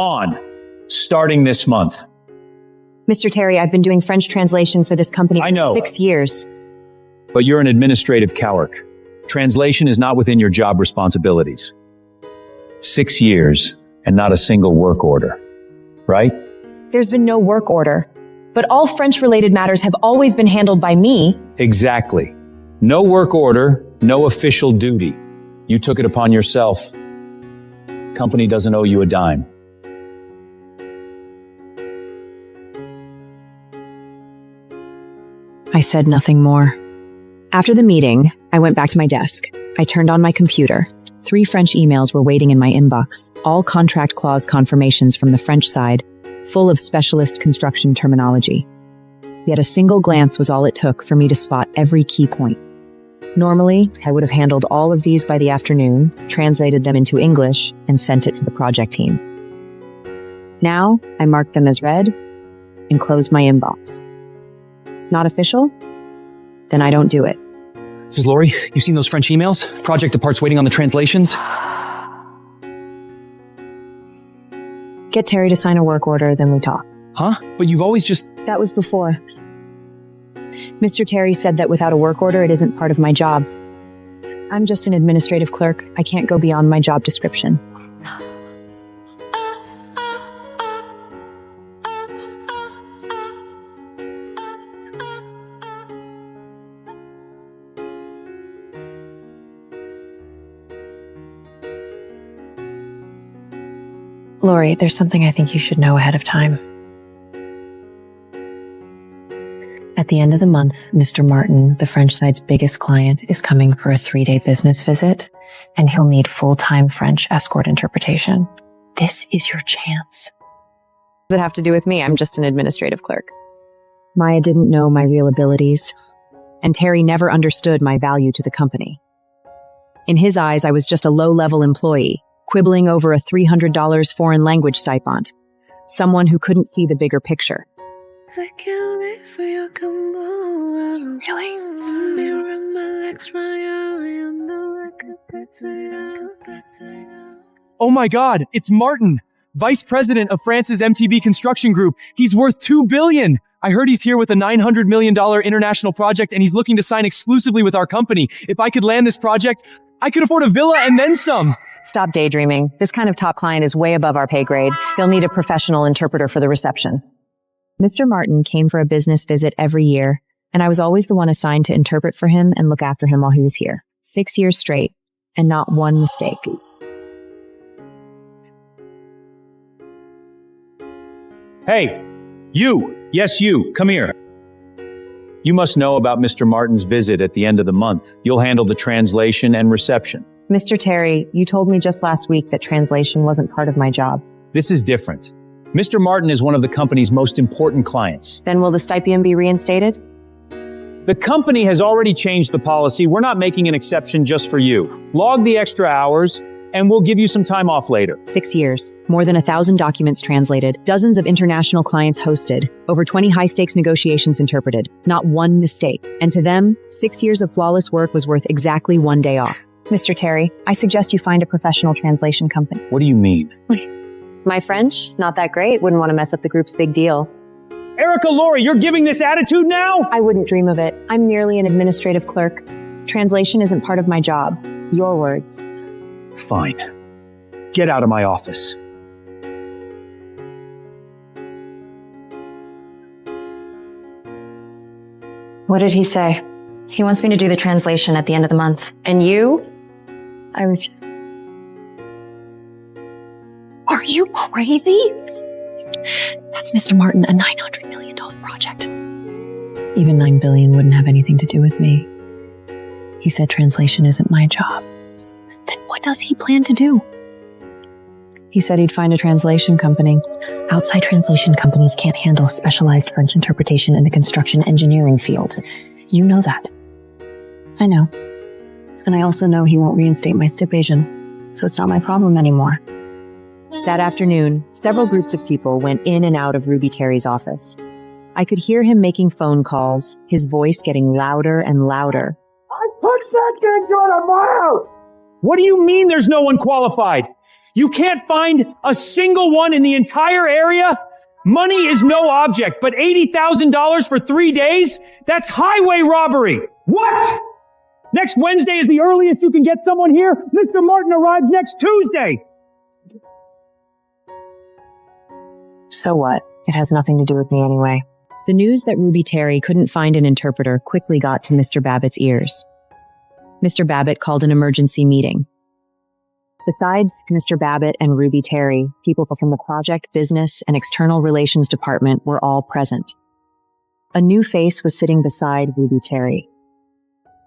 On, starting this month. Mr. Terry, I've been doing French translation for this company I know. for 6 years. But you're an administrative clerk. Translation is not within your job responsibilities. 6 years and not a single work order, right? There's been no work order, but all French-related matters have always been handled by me. Exactly. No work order, no official duty. You took it upon yourself. Company doesn't owe you a dime. I said nothing more. After the meeting, I went back to my desk. I turned on my computer. 3 French emails were waiting in my inbox, all contract clause confirmations from the French side, full of specialist construction terminology. Yet a single glance was all it took for me to spot every key point. Normally, I would have handled all of these by the afternoon, translated them into English, and sent it to the project team. Now, I marked them as read and closed my inbox. Not official? Then I don't do it. This is Laurie. You seen those French emails? Project depart's waiting on the translations. Get Terry to sign a work order, then we talk. Huh? But you've always just... That was before. Mr. Terry said that without a work order, it isn't part of my job. I'm just an administrative clerk. I can't go beyond my job description. Laurie, there's something I think you should know ahead of time. At the end of the month, Mr. Martin, the French side's biggest client, is coming for a 3-day business visit, and he'll need full-time French escort interpretation. This is your chance. What does it have to do with me? I'm just an administrative clerk. Maya didn't know my real abilities, and Terry never understood my value to the company. In his eyes, I was just a low-level employee, quibbling over a $300 foreign language stipend, someone who couldn't see the bigger picture. I can't wait for your combo. Really? Mirror my legs right out. You know I could better you. Oh my God, it's Martin, Vice President of France's MTB Construction Group. He's worth $2 billion. I heard he's here with a $900 million international project, and he's looking to sign exclusively with our company. If I could land this project, I could afford a villa and then some. Stop daydreaming. This kind of top client is way above our pay grade. They'll need a professional interpreter for the reception. Mr. Martin came for a business visit every year, and I was always the one assigned to interpret for him and look after him while he was here. 6 years straight, and not one mistake. Hey, you. Yes, you. Come here. You must know about Mr. Martin's visit at the end of the month. You'll handle the translation and reception. Mr. Terry, you told me just last week that translation wasn't part of my job. This is different. Mr. Martin is one of the company's most important clients. Then will the stipend be reinstated? The company has already changed the policy. We're not making an exception just for you. Log the extra hours, and we'll give you some time off later. 6 years, more than 1,000 documents translated, dozens of international clients hosted, over 20 high-stakes negotiations interpreted, not one mistake. And to them, 6 years of flawless work was worth exactly 1 day off. Mr. Terry, I suggest you find a professional translation company. What do you mean? My French? Not that great. Wouldn't want to mess up the group's big deal. Erica, Laurie, you're giving this attitude now? I wouldn't dream of it. I'm merely an administrative clerk. Translation isn't part of my job. Your words. Fine. Get out of my office. What did he say? He wants me to do the translation at the end of the month. And you? I refuse. Are you crazy? That's Mr. Martin, a $900 million project. Even $9 billion wouldn't have anything to do with me. He said translation isn't my job. Then what does he plan to do? He said he'd find a translation company. Outside translation companies can't handle specialized French interpretation in the construction engineering field. You know that. I know. And I also know he won't reinstate my stipend, so it's not my problem anymore. That afternoon, several groups of people went in and out of Ruby Terry's office. I could hear him making phone calls, his voice getting louder and louder. I pushed that thing out of my house! What do you mean there's no one qualified? You can't find a single one in the entire area? Money is no object, but $80,000 for 3 days? That's highway robbery! What? Next Wednesday is the earliest you can get someone here. Mr. Martin arrives next Tuesday. So what? It has nothing to do with me anyway. The news that Ruby Terry couldn't find an interpreter quickly got to Mr. Babbitt's ears. Mr. Babbitt called an emergency meeting. Besides Mr. Babbitt and Ruby Terry, people from the project, business, and external relations department were all present. A new face was sitting beside Ruby Terry.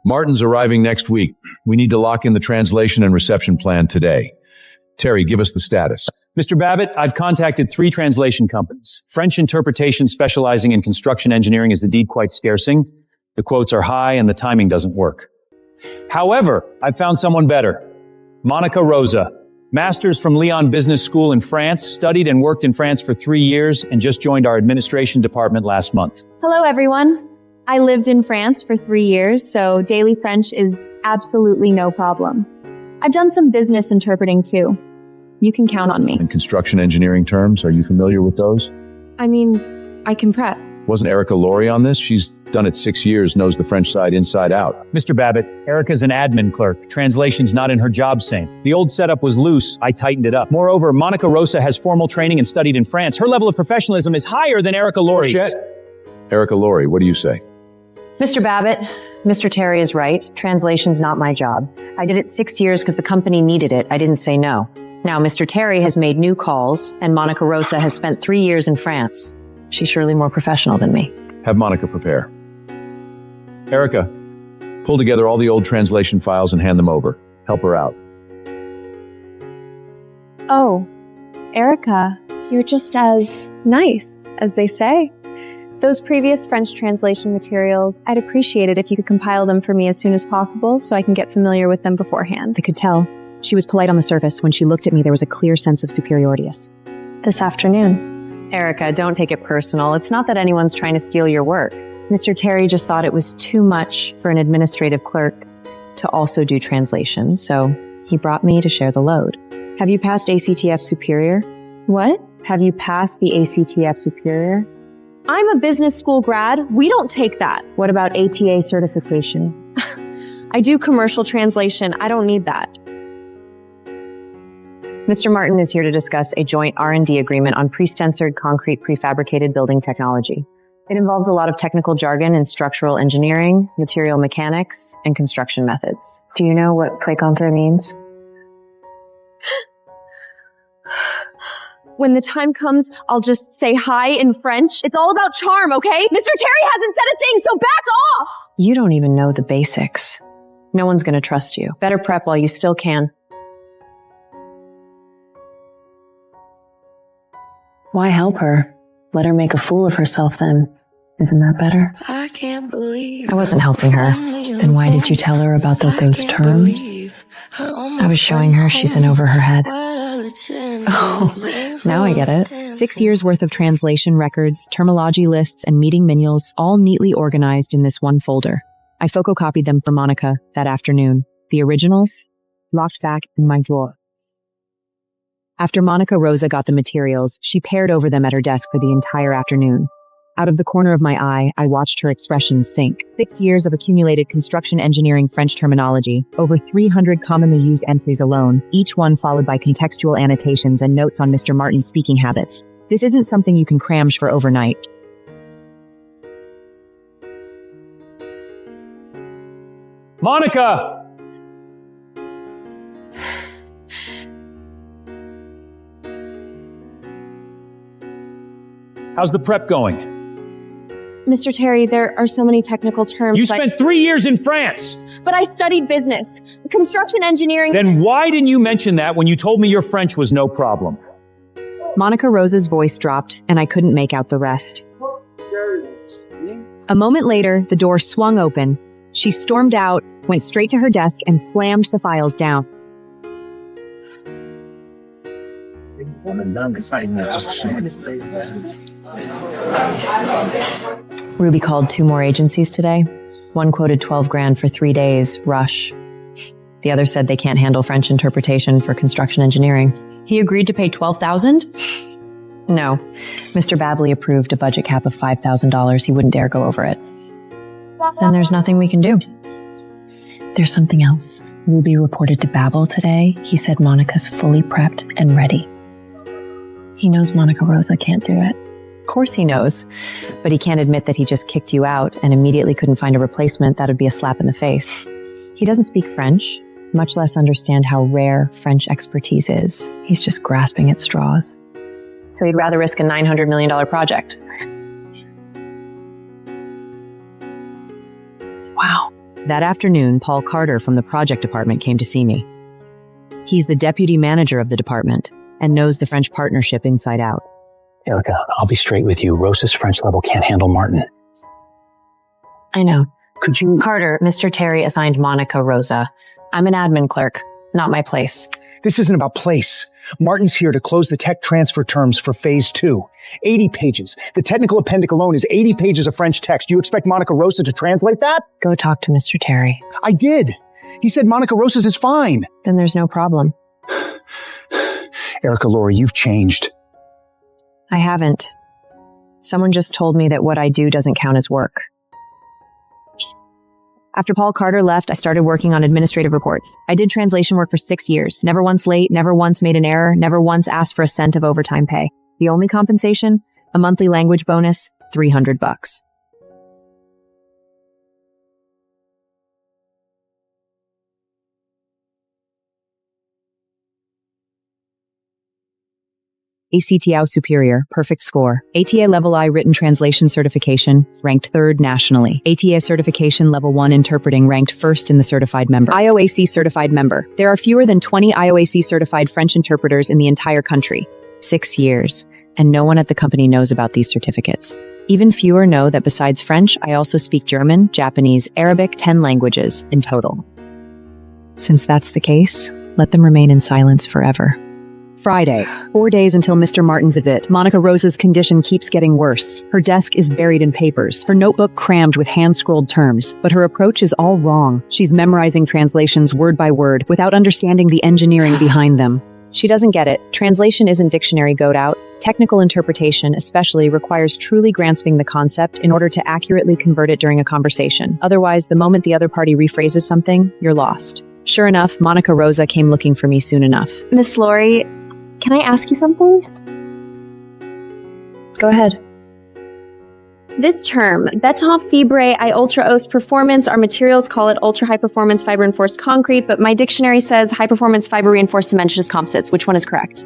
Martin's arriving next week. We need to lock in the translation and reception plan today. Terry, give us the status. Mr. Babbitt, I've contacted 3 translation companies. French interpretation specializing in construction engineering is indeed quite scarcing. The quotes are high and the timing doesn't work. However, I've found someone better. Monica Rosa, master's from Lyon Business School in France, studied and worked in France for 3 years, and just joined our administration department last month. Hello, everyone. I lived in France for 3 years, so daily French is absolutely no problem. I've done some business interpreting too. You can count on me. In construction engineering terms, are you familiar with those? I mean, I can prep. Wasn't Erica Laurie on this? She's done it 6 years, knows the French side inside out. Mr. Babbitt, Erica's an admin clerk. Translation's not in her job same. The old setup was loose. I tightened it up. Moreover, Monica Rosa has formal training and studied in France. Her level of professionalism is higher than Erica Laurie's. Shit. Erica Laurie, what do you say? Mr. Babbitt, Mr. Terry is right. Translation's not my job. I did it 6 years because the company needed it. I didn't say no. Now, Mr. Terry has made new calls, and Monica Rosa has spent 3 years in France. She's surely more professional than me. Have Monica prepare. Erica, pull together all the old translation files and hand them over. Help her out. Oh, Erica, you're just as nice, as they say. Those previous French translation materials, I'd appreciate it if you could compile them for me as soon as possible so I can get familiar with them beforehand. I could tell. She was polite on the surface. When she looked at me, there was a clear sense of superiority. This afternoon. Erica, don't take it personal. It's not that anyone's trying to steal your work. Mr. Terry just thought it was too much for an administrative clerk to also do translation, so he brought me to share the load. Have you passed ACTF Superior? What? Have you passed the ACTF Superior? I'm a business school grad. We don't take that. What about ATA certification? I do commercial translation. I don't need that. Mr. Martin is here to discuss a joint R&D agreement on pre-stensored concrete prefabricated building technology. It involves a lot of technical jargon in structural engineering, material mechanics, and construction methods. Do you know what précontre means? When the time comes, I'll just say hi in French. It's all about charm, okay? Mr. Terry hasn't said a thing, so back off! You don't even know the basics. No one's going to trust you. Better prep while you still can. Why help her? Let her make a fool of herself then. Isn't that better? I can't believe I wasn't helping her. Then why did you tell her about those terms? I was showing her she's in over her head. Oh, now I get it. 6 years worth of translation records, terminology lists, and meeting manuals, all neatly organized in this one folder. I photocopied them for Monica that afternoon. The originals, locked back in my drawer. After Monica Rosa got the materials, she pared over them at her desk for the entire afternoon. Out of the corner of my eye, I watched her expression sink. 6 years of accumulated construction engineering French terminology, over 300 commonly used entries alone, each one followed by contextual annotations and notes on Mr. Martin's speaking habits. This isn't something you can cram for overnight. Monica! How's the prep going? Mr. Terry, there are so many technical terms. You spent 3 years in France! But I studied business, construction engineering. Then why didn't you mention that when you told me your French was no problem? Monica Rosa's voice dropped, and I couldn't make out the rest. A moment later, the door swung open. She stormed out, went straight to her desk, and slammed the files down. Ruby called 2 more agencies today. One quoted $12,000 for 3 days, rush. The other said they can't handle French interpretation for construction engineering. He agreed to pay $12,000? No. Mr. Babley approved a budget cap of $5,000. He wouldn't dare go over it. Then there's nothing we can do. There's something else. Ruby reported to Babel today. He said Monica's fully prepped and ready. He knows Monica Rosa can't do it. Of course he knows, but he can't admit that he just kicked you out and immediately couldn't find a replacement. That would be a slap in the face. He doesn't speak French, much less understand how rare French expertise is. He's just grasping at straws. So he'd rather risk a $900 million project. Wow. That afternoon, Paul Carter from the project department came to see me. He's the deputy manager of the department and knows the French partnership inside out. Erica, I'll be straight with you. Rosa's French level can't handle Martin. I know. Could you... Carter, Mr. Terry assigned Monica Rosa. I'm an admin clerk, not my place. This isn't about place. Martin's here to close the tech transfer terms for phase 2. 80 pages. The technical appendix alone is 80 pages of French text. Do you expect Monica Rosa to translate that? Go talk to Mr. Terry. I did. He said Monica Rosa's is fine. Then there's no problem. Erica, Laurie, you've changed. I haven't. Someone just told me that what I do doesn't count as work. After Paul Carter left, I started working on administrative reports. I did translation work for 6 years, never once late, never once made an error, never once asked for a cent of overtime pay. The only compensation? A monthly language bonus, $300. ACTAO Superior, perfect score. ATA Level I Written Translation Certification, ranked 3rd nationally. ATA Certification Level 1 Interpreting, ranked 1st in the certified member. IOAC Certified Member. There are fewer than 20 IOAC certified French interpreters in the entire country. 6 years, and no one at the company knows about these certificates. Even fewer know that besides French, I also speak German, Japanese, Arabic, 10 languages in total. Since that's the case, let them remain in silence forever. Friday, 4 days until Mr. Martin's visit. Monica Rosa's condition keeps getting worse. Her desk is buried in papers, her notebook crammed with hand-scrolled terms, but her approach is all wrong. She's memorizing translations word by word without understanding the engineering behind them. She doesn't get it. Translation isn't dictionary goat out. Technical interpretation, especially, requires truly grasping the concept in order to accurately convert it during a conversation. Otherwise, the moment the other party rephrases something, you're lost. Sure enough, Monica Rosa came looking for me soon enough. Miss Laurie, can I ask you something? Go ahead. This term, Beton Fibre I Ultra Os Performance, our materials call it Ultra High Performance Fiber Reinforced Concrete, but my dictionary says High Performance Fiber Reinforced Cementitious Composites. Which one is correct?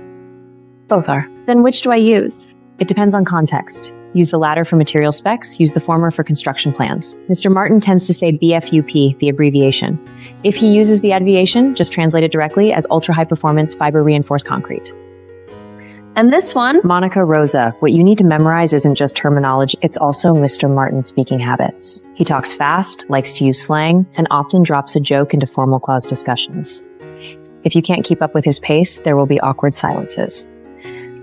Both are. Then which do I use? It depends on context. Use the latter for material specs, use the former for construction plans. Mr. Martin tends to say BFUP, the abbreviation. If he uses the abbreviation, just translate it directly as Ultra High Performance Fiber Reinforced Concrete. And this one? Monica Rosa. What you need to memorize isn't just terminology, it's also Mr. Martin's speaking habits. He talks fast, likes to use slang, and often drops a joke into formal clause discussions. If you can't keep up with his pace, there will be awkward silences.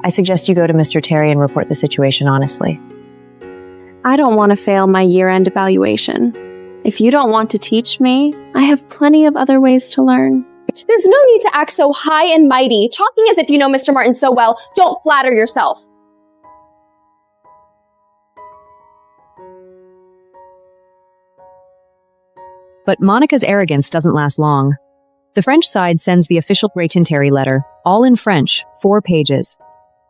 I suggest you go to Mr. Terry and report the situation honestly. I don't want to fail my year-end evaluation. If you don't want to teach me, I have plenty of other ways to learn. There's no need to act so high and mighty, talking as if you know Mr. Martin so well. Don't flatter yourself. But Monica's arrogance doesn't last long. The French side sends the official Grayton Terry letter, all in French, 4 pages.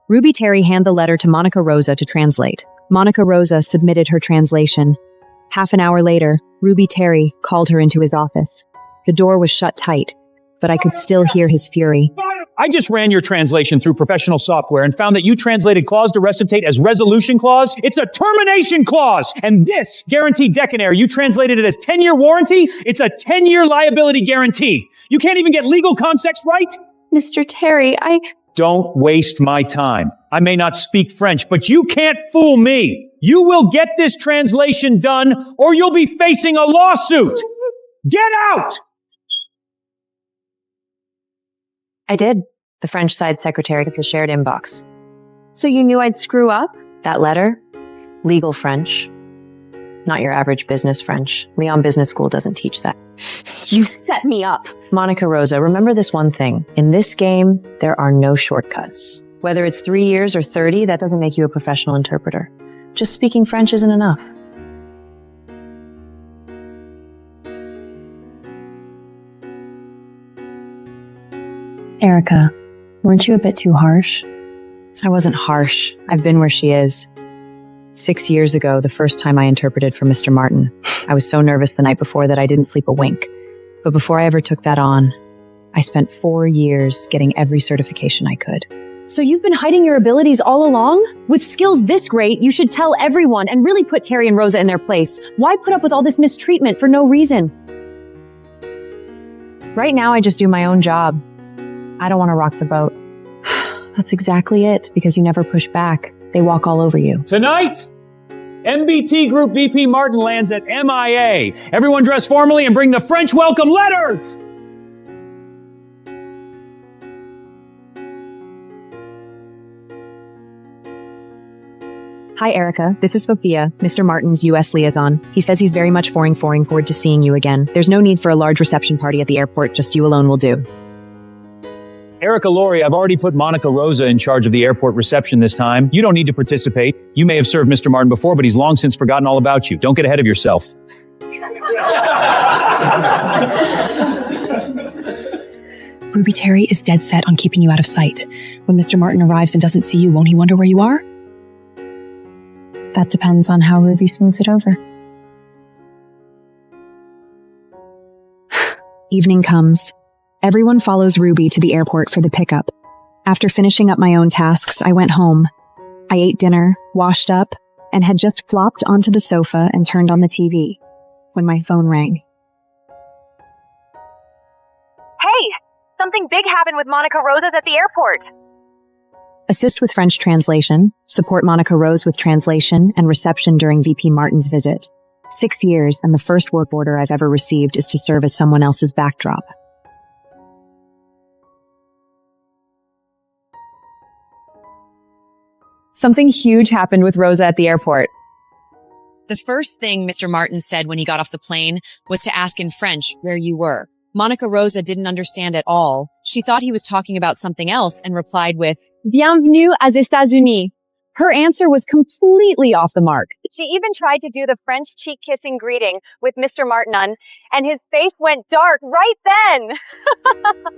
Ruby Terry handed the letter to Monica Rosa to translate. Monica Rosa submitted her translation. Half an hour later, Ruby Terry called her into his office. The door was shut tight, but I could still hear his fury. I just ran your translation through professional software and found that you translated clause to reciprocate as resolution clause. It's a termination clause. And this guaranteed decanary, you translated it as 10-year warranty. It's a 10-year liability guarantee. You can't even get legal context right? Mr. Terry, Don't waste my time. I may not speak French, but you can't fool me. You will get this translation done or you'll be facing a lawsuit. Get out! I did. The French side secretary to the shared inbox. So you knew I'd screw up? That letter? Legal French. Not your average business French. Lyon Business School doesn't teach that. You set me up. Monica Rosa, remember this one thing. In this game, there are no shortcuts. Whether it's 3 years or 30, that doesn't make you a professional interpreter. Just speaking French isn't enough. Erica, weren't you a bit too harsh? I wasn't harsh. I've been where she is. 6 years ago, the first time I interpreted for Mr. Martin, I was so nervous the night before that I didn't sleep a wink. But before I ever took that on, I spent 4 years getting every certification I could. So you've been hiding your abilities all along? With skills this great, you should tell everyone and really put Terry and Rosa in their place. Why put up with all this mistreatment for no reason? Right now, I just do my own job. I don't want to rock the boat. That's exactly it, because you never push back. They walk all over you. Tonight, MBT Group VP Martin lands at MIA. Everyone dress formally and bring the French welcome letters! Hi, Erica. This is Sophia, Mr. Martin's U.S. liaison. He says he's very much forward to seeing you again. There's no need for a large reception party at the airport. Just you alone will do. Erica, Laurie, I've already put Monica Rosa in charge of the airport reception this time. You don't need to participate. You may have served Mr. Martin before, but he's long since forgotten all about you. Don't get ahead of yourself. Ruby Terry is dead set on keeping you out of sight. When Mr. Martin arrives and doesn't see you, won't he wonder where you are? That depends on how Ruby smooths it over. Evening comes. Everyone follows Ruby to the airport for the pickup. After finishing up my own tasks, I went home. I ate dinner, washed up, and had just flopped onto the sofa and turned on the TV when my phone rang. Hey! Something big happened with Monica Rosa's at the airport. Assist with French translation, support Monica Rose with translation and reception during VP Martin's visit. 6 years, and the first work order I've ever received is to serve as someone else's backdrop. Something huge happened with Rosa at the airport. The first thing Mr. Martin said when he got off the plane was to ask in French where you were. Monica Rosa didn't understand at all. She thought he was talking about something else and replied with, Bienvenue aux États-Unis. Her answer was completely off the mark. She even tried to do the French cheek-kissing greeting with Mr. Martin on, and his face went dark right then.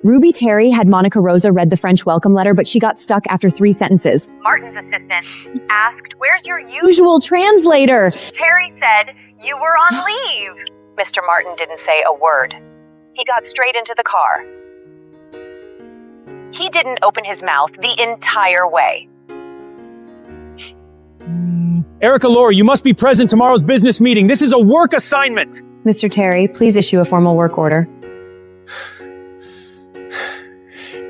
Ruby Terry had Monica Rosa read the French welcome letter, but she got stuck after 3 sentences. Martin's assistant asked, "Where's your Usual translator?" Terry said, "You were on leave." Mr. Martin didn't say a word. He got straight into the car. He didn't open his mouth the entire way. Erica, Laurie, you must be present tomorrow's business meeting. This is a work assignment. Mr. Terry, please issue a formal work order.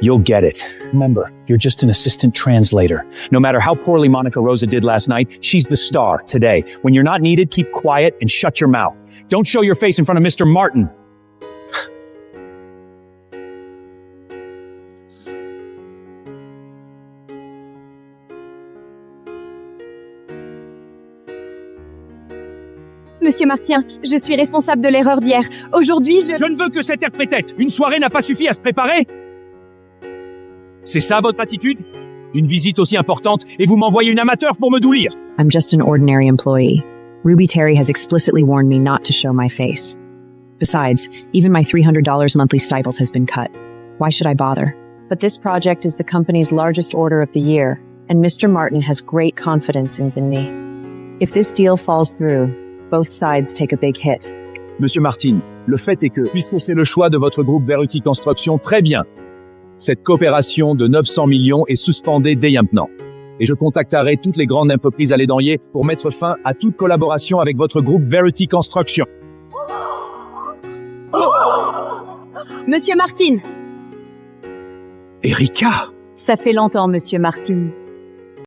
You'll get it. Remember, you're just an assistant translator. No matter how poorly Monica Rosa did last night, she's the star today. When you're not needed, keep quiet and shut your mouth. Don't show your face in front of Mr. Martin. Monsieur Martin, je suis responsable de l'erreur d'hier. Aujourd'hui, Je ne veux que cette air pré-tête. Une soirée n'a pas suffi à se préparer. C'est ça votre attitude? Une visite aussi importante et vous m'envoyez une amateur pour me doulir. I'm just an ordinary employee. Ruby Terry has explicitly warned me not to show my face. Besides, even my $300 monthly stipends has been cut. Why should I bother? But this project is the company's largest order of the year, and Mr. Martin has great confidence in me. If this deal falls through, both sides take a big hit. Monsieur Martin, le fait est que, puisque c'est le choix de votre groupe Verity Construction, très bien. Cette coopération de 900 millions est suspendée dès maintenant. Et je contacterai toutes les grandes entreprises à l'édanier pour mettre fin à toute collaboration avec votre groupe Verity Construction. Monsieur Martin. Erika! Ça fait longtemps, Monsieur Martin.